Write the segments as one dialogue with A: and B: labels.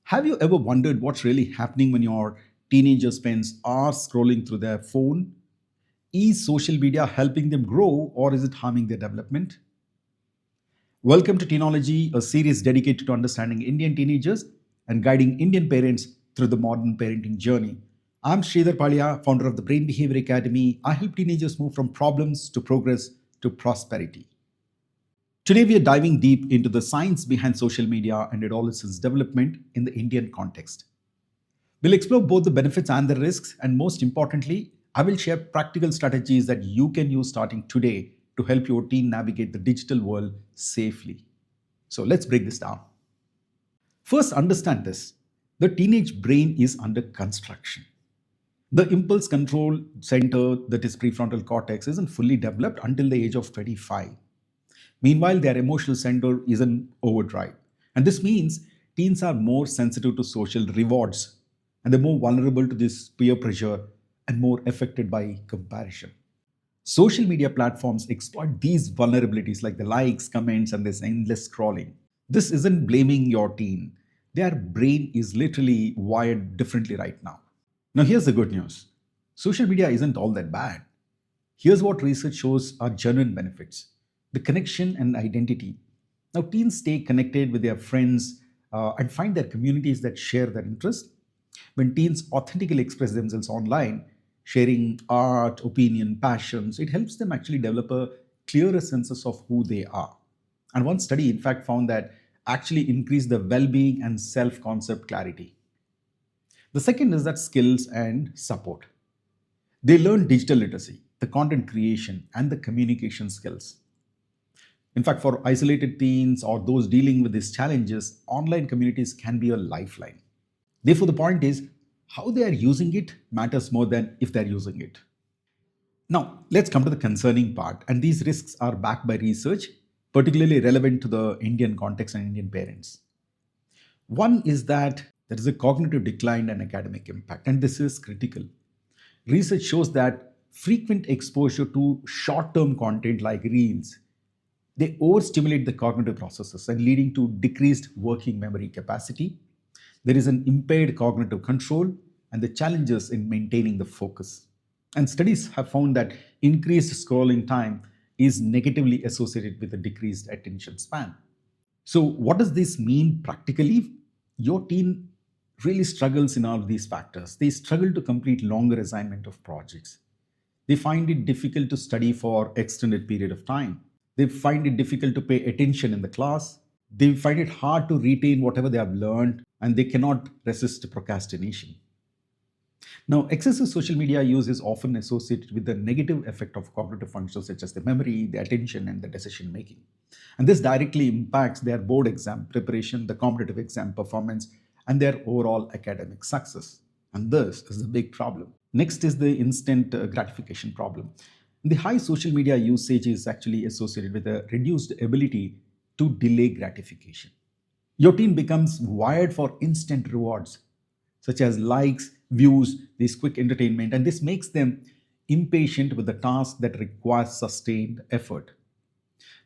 A: Have you ever wondered what's really happening when your teenager spends hours scrolling through their phone? Is social media helping them grow or is it harming their development? Welcome to Teenology, a series dedicated to understanding Indian teenagers and guiding Indian parents through the modern parenting journey. I'm Sridhar Palia, founder of the Brain Behavior Academy. I help teenagers move from problems to progress to prosperity. Today, we are diving deep into the science behind social media and adolescence development in the Indian context. We'll explore both the benefits and the risks, and most importantly, I will share practical strategies that you can use starting today to help your teen navigate the digital world safely. So, let's break this down. First, understand this: the teenage brain is under construction. The impulse control center, that is prefrontal cortex, isn't fully developed until the age of 25. Meanwhile, their emotional center is in overdrive. And this means teens are more sensitive to social rewards and they're more vulnerable to this peer pressure and more affected by comparison. Social media platforms exploit these vulnerabilities like the likes, comments, and this endless scrolling. This isn't blaming your teen. Their brain is literally wired differently right now. Now, here's the good news: social media isn't all that bad. Here's what research shows are genuine benefits: the connection and identity. Now, teens stay connected with their friends and find their communities that share their interests. When teens authentically express themselves online, sharing art, opinion, passions, it helps them actually develop a clearer sense of who they are. And one study, in fact, found that actually increased the well being and self concept clarity. The second is that skills and support. They learn digital literacy, the content creation, and the communication skills. In fact, for isolated teens or those dealing with these challenges, online communities can be a lifeline. Therefore, the point is how they are using it matters more than if they're using it. Now, let's come to the concerning part. And these risks are backed by research, particularly relevant to the Indian context and Indian parents. One is that there is a cognitive decline and academic impact, and this is critical. Research shows that frequent exposure to short term content like reels, they overstimulate the cognitive processes and leading to decreased working memory capacity. There is an impaired cognitive control and the challenges in maintaining the focus. And studies have found that increased scrolling time is negatively associated with a decreased attention span. So, what does this mean practically? Your teen really struggles in all of these factors. They struggle to complete longer assignment of projects. They find it difficult to study for extended period of time. They find it difficult to pay attention in the class. They find it hard to retain whatever they have learned, and they cannot resist procrastination. Now, excessive social media use is often associated with the negative effect of cognitive functions such as the memory, the attention, and the decision making. And this directly impacts their board exam preparation, the competitive exam performance, and their overall academic success. And this is the big problem. Next is the instant gratification problem. The high social media usage is actually associated with a reduced ability to delay gratification. Your teen becomes wired for instant rewards, such as likes, views, this quick entertainment, and this makes them impatient with the task that requires sustained effort.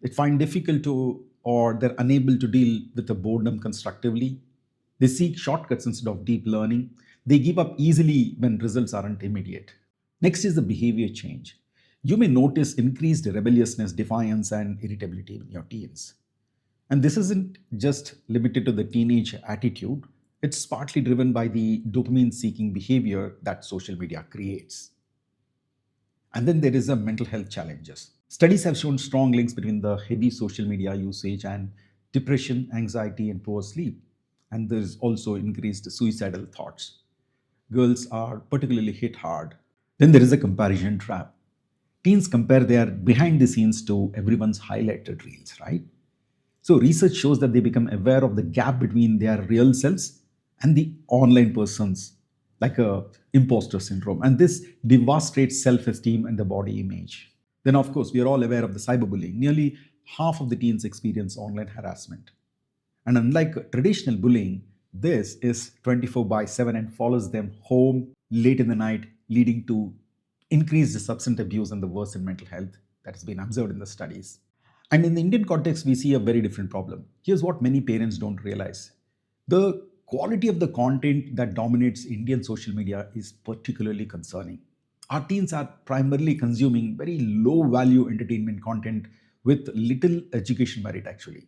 A: They find difficult to or they're unable to deal with the boredom constructively. They seek shortcuts instead of deep learning. They give up easily when results aren't immediate. Next is the behavior change. You may notice increased rebelliousness, defiance, and irritability in your teens. And this isn't just limited to the teenage attitude, it's partly driven by the dopamine seeking behavior that social media creates. And then there is a mental health challenges. Studies have shown strong links between the heavy social media usage and depression, anxiety, and poor sleep. And there's also increased suicidal thoughts. Girls are particularly hit hard. Then there is a comparison trap. Teens compare their behind the scenes to everyone's highlighted reels, right? So research shows that they become aware of the gap between their real selves and the online persons, like a imposter syndrome. And this devastates self-esteem and the body image. Then, of course, we are all aware of the cyberbullying. Nearly half of the teens experience online harassment. And unlike traditional bullying, this is 24 by 7 and follows them home late in the night, leading to increased substance abuse and the worsened mental health that has been observed in the studies. And in the Indian context, we see a very different problem. Here's what many parents don't realize: the quality of the content that dominates Indian social media is particularly concerning. Our teens are primarily consuming very low value entertainment content with little education merit, actually.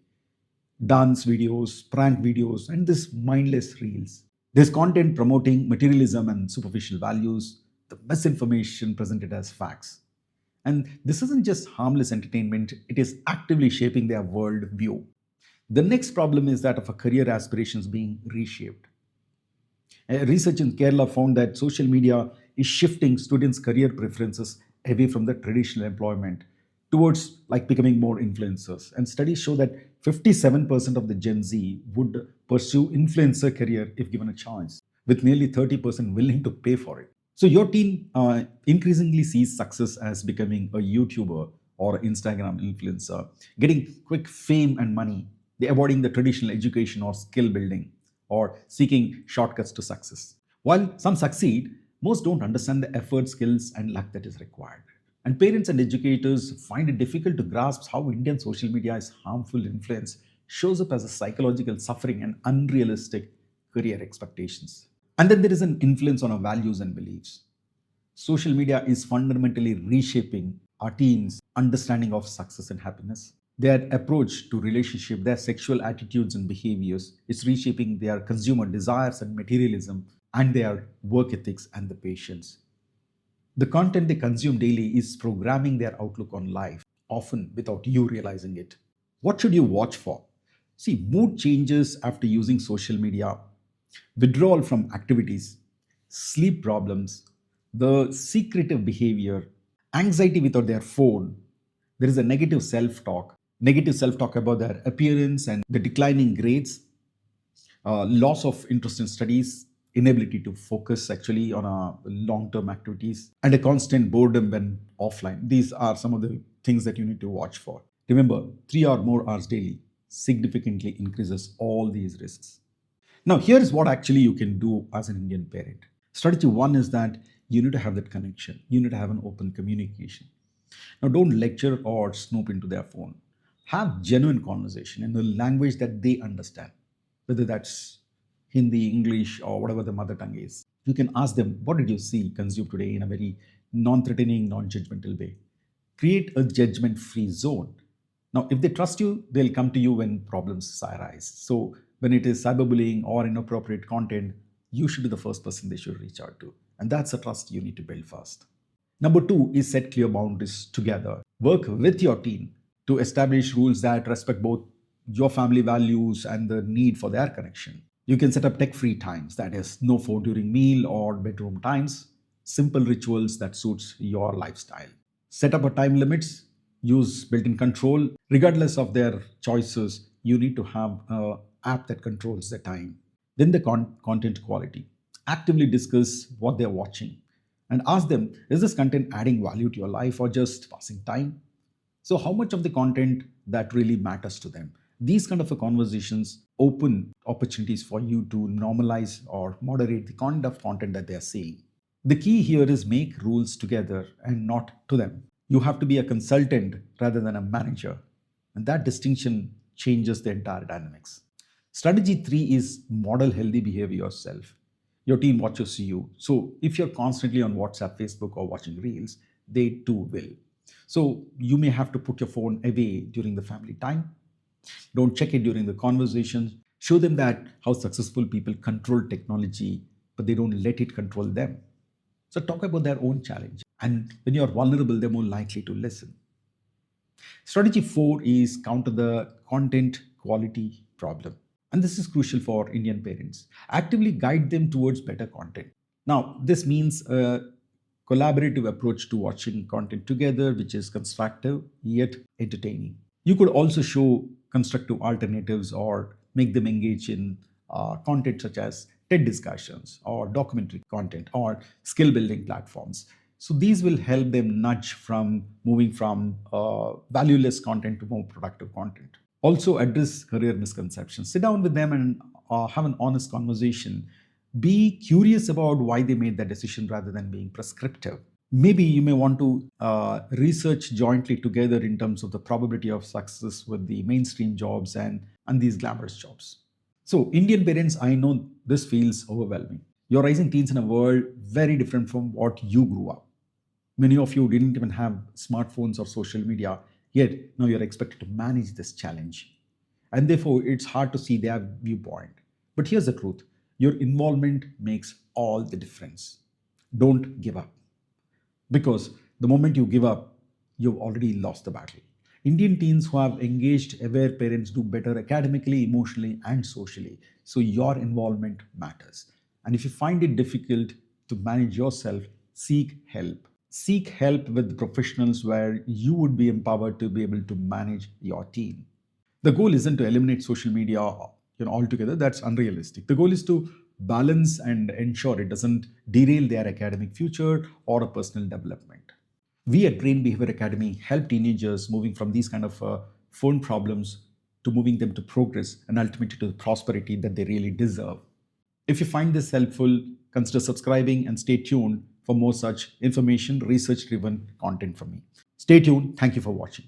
A: Dance videos, prank videos, and this mindless reels. This content promoting materialism and superficial values, the misinformation presented as facts. And this isn't just harmless entertainment, it is actively shaping their world view. The next problem is that of a career aspirations being reshaped. Research in Kerala found that social media is shifting students' career preferences away from the traditional employment towards like becoming more influencers. And studies show that 57% of the Gen Z would pursue influencer career if given a chance, with nearly 30% willing to pay for it. So your teen increasingly sees success as becoming a YouTuber or Instagram influencer, getting quick fame and money. They're avoiding the traditional education or skill building or seeking shortcuts to success. While some succeed, most don't understand the effort, skills, and luck that is required. And parents and educators find it difficult to grasp how Indian social media's harmful influence shows up as a psychological suffering and unrealistic career expectations. And then there is an influence on our values and beliefs. Social media is fundamentally reshaping our teens' understanding of success and happiness. Their approach to relationship, their sexual attitudes and behaviors is reshaping their consumer desires and materialism and their work ethics and the patience. The content they consume daily is programming their outlook on life, often without you realizing it. What should you watch for? See, mood changes after using social media, withdrawal from activities, sleep problems, the secretive behavior, anxiety without their phone. There is a negative self talk about their appearance and the declining grades, loss of interest in studies, inability to focus actually on long term activities, and a constant boredom when offline. These are some of the things that you need to watch for. Remember, 3 or more hours daily significantly increases all these risks. Now, here's what actually you can do as an Indian parent. Strategy one is that you need to have that connection, you need to have an open communication. Now, don't lecture or snoop into their phone. Have genuine conversation in the language that they understand, whether that's Hindi, English, or whatever the mother tongue is. You can ask them, what did you see consumed today in a very non threatening, non judgmental way? Create a judgment free zone. Now, if they trust you, they'll come to you when problems arise. So, when it is cyberbullying or inappropriate content, you should be the first person they should reach out to. And that's a trust you need to build first. Number two is set clear boundaries together. Work with your team to establish rules that respect both your family values and the need for their connection. You can set up tech free times, that is, no phone during meal or bedroom times, simple rituals that suits your lifestyle. Set up a time limits, use built-in control. Regardless of their choices, you need to have an app that controls the time. Then the content quality. Actively discuss what they're watching and ask them, is this content adding value to your life or just passing time? So, how much of the content that really matters to them? These kind of a conversations open opportunities for you to normalize or moderate the kind of content that they are seeing. The key here is make rules together and not to them. You have to be a consultant rather than a manager. And that distinction changes the entire dynamics. Strategy three is model healthy behavior yourself. Your team watches you. So if you're constantly on WhatsApp, Facebook, or watching reels, they too will. So you may have to put your phone away during the family time. Don't check it during the conversations. Show them that how successful people control technology, but they don't let it control them. So talk about their own challenge. And when you're vulnerable, they're more likely to listen. Strategy four is counter the content quality problem. And this is crucial for Indian parents. Actively guide them towards better content. Now, this means a collaborative approach to watching content together, which is constructive yet entertaining. You could also show constructive alternatives or make them engage in content such as TED discussions or documentary content or skill building platforms. So these will help them nudge from moving from valueless content to more productive content. Also, address career misconceptions. Sit down with them and have an honest conversation. Be curious about why they made that decision rather than being prescriptive. Maybe you may want to research jointly together in terms of the probability of success with the mainstream jobs and these glamorous jobs. So Indian parents, I know this feels overwhelming. You're raising teens in a world very different from what you grew up. Many of you didn't even have smartphones or social media, yet now you're expected to manage this challenge. And therefore, it's hard to see their viewpoint. But here's the truth: your involvement makes all the difference. Don't give up. Because the moment you give up, you've already lost the battle. Indian teens who have engaged, aware parents do better academically, emotionally, and socially. So your involvement matters. And if you find it difficult to manage yourself, seek help. Seek help with professionals where you would be empowered to be able to manage your teen. The goal isn't to eliminate social media altogether. That's unrealistic. The goal is to balance and ensure it doesn't derail their academic future or a personal development. We at Brain Behavior Academy help teenagers moving from these kind of phone problems to moving them to progress and ultimately to the prosperity that they really deserve. If you find this helpful, consider subscribing and stay tuned for more such information, research driven content from me. Stay tuned. Thank you for watching.